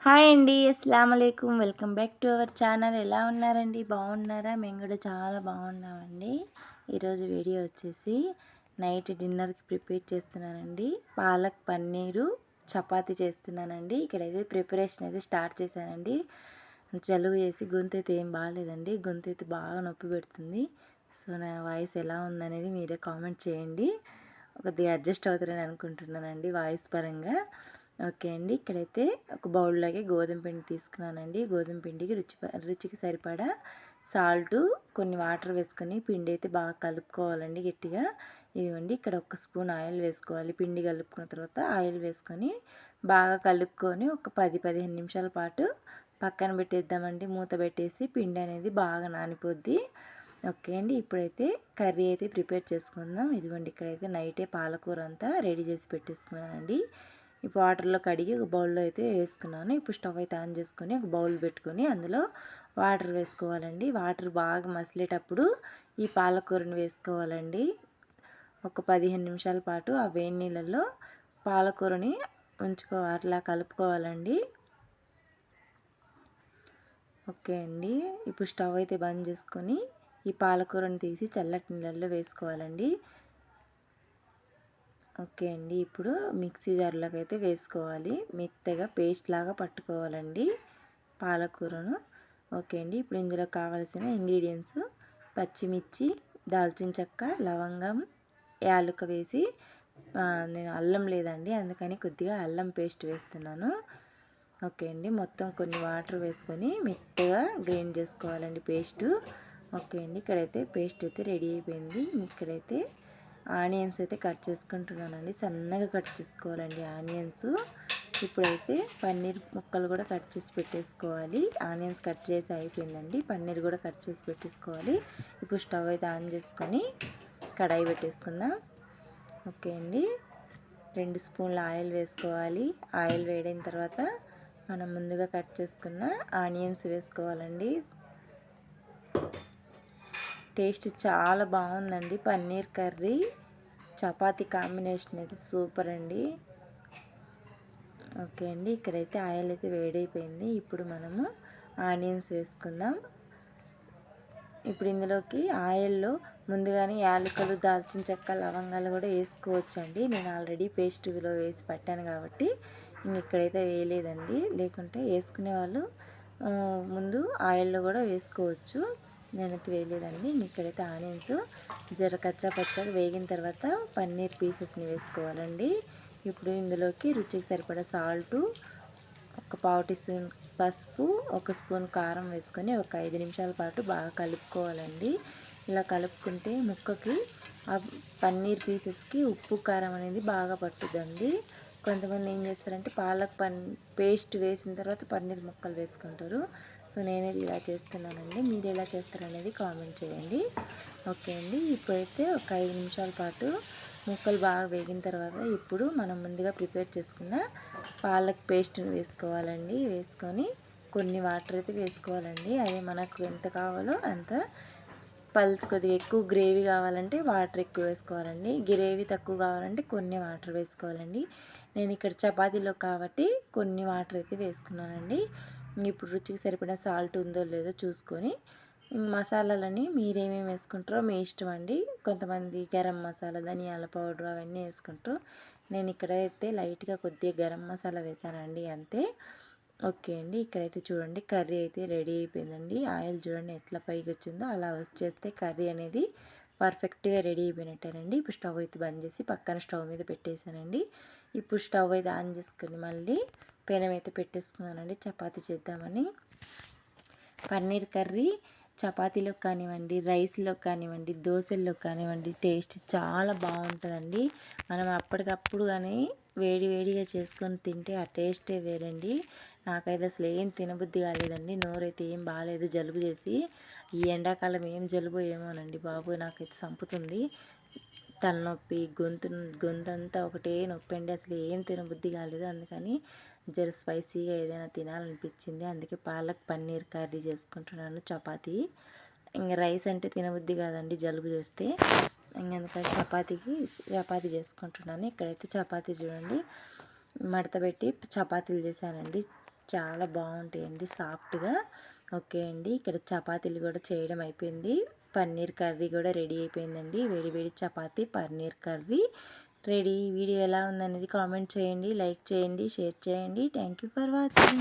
Hi అండి. అస్సలాముఅలైకుం. Welcome back to our channel. ఎలా ఉన్నారండి? బాగున్నారా? మేము కూడా చాలా బాగున్నామండి. ఈరోజు వీడియో వచ్చేసి నైట్ డిన్నర్కి ప్రిపేర్ చేస్తున్నానండి. పాలక్ పన్నీరు చపాతీ చేస్తున్నానండి. ఇక్కడైతే ప్రిపరేషన్ అయితే స్టార్ట్ చేశానండి. జలుబు చేసి గొంతు అయితే ఏం బాగాలేదండి. గొంతు అయితే బాగా నొప్పి పెడుతుంది. సో నా వాయిస్ ఎలా ఉందనేది మీరే కామెంట్ చేయండి. కొద్దిగా అడ్జస్ట్ అవుతారని అనుకుంటున్నానండి వాయిస్ పరంగా. ఓకే అండి. ఇక్కడైతే ఒక బౌల్లోకి గోధుమ పిండి తీసుకున్నానండి. గోధుమ పిండికి రుచికి సరిపడా సాల్టు, కొన్ని వాటర్ వేసుకొని పిండి అయితే బాగా కలుపుకోవాలండి గట్టిగా. ఇదిగోండి ఇక్కడ ఒక స్పూన్ ఆయిల్ వేసుకోవాలి. పిండి కలుపుకున్న తర్వాత ఆయిల్ వేసుకొని బాగా కలుపుకొని ఒక 10-15 నిమిషాల పాటు పక్కన పెట్టేద్దామండి. మూత పెట్టేసి పిండి అనేది బాగా నానిపోద్ది. ఓకే అండి. ఇప్పుడైతే కర్రీ అయితే ప్రిపేర్ చేసుకుందాం. ఇదిగోండి ఇక్కడైతే నైటే పాలకూర అంతా రెడీ చేసి పెట్టేసుకున్నానండి. ఇప్పుడు వాటర్లో కడిగి ఒక బౌల్లో అయితే వేసుకున్నాను. ఇప్పుడు స్టవ్ అయితే ఆన్ చేసుకొని ఒక బౌల్ పెట్టుకొని అందులో వాటర్ వేసుకోవాలండి. వాటర్ బాగా మసిలేటప్పుడు ఈ పాలకూరని వేసుకోవాలండి. ఒక 15 నిమిషాల పాటు ఆ వేడి నీళ్ళల్లో పాలకూరని అట్లా కలుపుకోవాలండి. ఓకే అండి. ఇప్పుడు స్టవ్ అయితే బంద్ చేసుకొని ఈ పాలకూరని తీసి చల్లటి నీళ్ళల్లో వేసుకోవాలండి. ఓకే అండి. ఇప్పుడు మిక్సీ జార్లోకి అయితే వేసుకోవాలి. మెత్తగా పేస్ట్ లాగా పట్టుకోవాలండి పాలకూరను. ఓకే అండి. ఇప్పుడు ఇందులో కావాల్సిన ఇంగ్రీడియంట్స్ పచ్చిమిర్చి, దాల్చిన చెక్క, లవంగం, యాలుక వేసి నేను అల్లం లేదండి అందుకని కొద్దిగా అల్లం పేస్ట్ వేస్తున్నాను. ఓకే అండి. మొత్తం కొన్ని వాటర్ వేసుకొని మెత్తగా గ్రైండ్ చేసుకోవాలండి పేస్టు. ఓకే అండి. ఇక్కడైతే పేస్ట్ అయితే రెడీ అయిపోయింది. ఇక్కడైతే ఆనియన్స్ అయితే కట్ చేసుకుంటున్నానండి. సన్నగా కట్ చేసుకోవాలండి ఆనియన్స్. ఇప్పుడైతే పన్నీర్ ముక్కలు కూడా కట్ చేసి పెట్టేసుకోవాలి. ఆనియన్స్ కట్ చేసి అయిపోయిందండి. పన్నీర్ కూడా కట్ చేసి పెట్టేసుకోవాలి. ఇప్పుడు స్టవ్ అయితే ఆన్ చేసుకొని కడాయి పెట్టేసుకుందాం. ఓకే అండి. 2 స్పూన్ల ఆయిల్ వేసుకోవాలి. ఆయిల్ వేడైన తర్వాత మనం ముందుగా కట్ చేసుకున్న ఆనియన్స్ వేసుకోవాలండి. టేస్ట్ చాలా బాగుందండి. పన్నీర్ కర్రీ చపాతీ కాంబినేషన్ అయితే సూపర్ అండి. ఓకే అండి. ఇక్కడైతే ఆయిల్ అయితే వేడైపోయింది. ఇప్పుడు మనము ఆనియన్స్ వేసుకుందాం. ఇప్పుడు ఇందులోకి ఆయిల్లో ముందుగానే యాలకులు, దాల్చిన చెక్క, లవంగాలు కూడా వేసుకోవచ్చండి. నేను ఆల్రెడీ పేస్ట్లో వేసి పట్టాను కాబట్టి ఇక్కడైతే వేయలేదండి. లేకుంటే వేసుకునే వాళ్ళు ముందు ఆయిల్లో కూడా వేసుకోవచ్చు. నేనైతే వేయలేదండి. ఇక్కడైతే ఆనియన్స్ జర కచ్చా పచ్చగా వేగిన తర్వాత పన్నీర్ పీసెస్ని వేసుకోవాలండి. ఇప్పుడు ఇందులోకి రుచికి సరిపడా సాల్టు, ఒక పావు టీ స్పూన్ పసుపు, ఒక స్పూన్ కారం వేసుకొని ఒక 5 నిమిషాల పాటు బాగా కలుపుకోవాలండి. ఇలా కలుపుకుంటే ముక్కకి ఆ పన్నీర్ పీసెస్కి ఉప్పు కారం అనేది బాగా పట్టుదండి. కొంతమంది ఏం చేస్తారంటే పేస్ట్ వేసిన తర్వాత పన్నీర్ ముక్కలు వేసుకుంటారు. సో నేనేది ఇలా చేస్తున్నానండి. మీరు ఎలా చేస్తారనేది కామెంట్ చేయండి. ఓకే అండి. ఇప్పుడైతే ఒక 5 నిమిషాల పాటు ముక్కలు బాగా వేగిన తర్వాత ఇప్పుడు మనం ముందుగా ప్రిపేర్ చేసుకున్న పాలక్ పేస్ట్ని వేసుకోవాలండి. వేసుకొని కొన్ని వాటర్ అయితే వేసుకోవాలండి. అది మనకు ఎంత కావాలో అంత కొద్దిగా ఎక్కువ గ్రేవీ కావాలంటే వాటర్ ఎక్కువ వేసుకోవాలండి. గ్రేవీ తక్కువ కావాలంటే కొన్ని వాటర్ వేసుకోవాలండి. నేను ఇక్కడ చపాతీలో కాబట్టి కొన్ని వాటర్ అయితే వేసుకున్నానండి. ఇప్పుడు రుచికి సరిపడా సాల్ట్ ఉందో లేదో చూసుకొని మసాలాలని మీరేమేమి వేసుకుంటారో మీ ఇష్టం అండి. కొంతమంది గరం మసాలా, ధనియాల పౌడర్ అవన్నీ వేసుకుంటారు. నేను ఇక్కడైతే లైట్గా కొద్దిగా గరం మసాలా వేసానండి అంతే. ఓకే అండి. ఇక్కడైతే చూడండి కర్రీ అయితే రెడీ అయిపోయిందండి. ఆయిల్ చూడండి ఎట్లా పైకి వచ్చిందో అలా వచ్చేస్తే కర్రీ అనేది పర్ఫెక్ట్గా రెడీ అయిపోయినట్టేనండి. ఇప్పుడు స్టవ్ అయితే బంద్ చేసి పక్కన స్టవ్ మీద పెట్టేశానండి. ఇప్పుడు స్టవ్ అయితే ఆన్ చేసుకొని మళ్ళీ పెనం అయితే పెట్టేసుకున్నానండి చపాతీ చేద్దామని. పన్నీర్ కర్రీ చపాతీలో కానివ్వండి, రైస్లో కానివ్వండి, దోశల్లో కానివ్వండి టేస్ట్ చాలా బాగుంటుందండి. మనం అప్పటికప్పుడు కానీ వేడిగా చేసుకొని తింటే ఆ టేస్టే వేరండి. నాకైతే అసలు ఏం తినబుద్ధి కాలేదండి. నోరైతే ఏం బాగాలేదు జలుబు చేసి. ఈ ఎండాకాలం ఏం జలుబు ఏమోనండి బాబు, నాకైతే చంపుతుంది. తలనొప్పి, గొంతంతా ఒకటే నొప్పి అండి. అసలు ఏం తినబుద్ధి కాలేదు. అందుకని జర స్పైసీగా ఏదైనా తినాలనిపించింది. అందుకే పాలక్ పన్నీర్ కర్రీ చేసుకుంటున్నాను చపాతీ. ఇంకా రైస్ అంటే తినబుద్ధి కాదండి జలుబు చేస్తే. అందుకని చపాతీ చేసుకుంటున్నాను. ఇక్కడైతే చపాతీ చూడండి మడత పెట్టి చపాతీలు చేశానండి. చాలా బాగుంటాయండి సాఫ్ట్గా. ఓకే అండి, ఇక్కడ చపాతీలు కూడా చేయడం అయిపోయింది. పన్నీర్ కర్రీ కూడా రెడీ అయిపోయిందండి. వేడి వేడి chapati paneer curry ready. Video ఎలా ఉందనేది కామెంట్ చేయండి, లైక్ చేయండి, షేర్ చేయండి. Thank you for watching.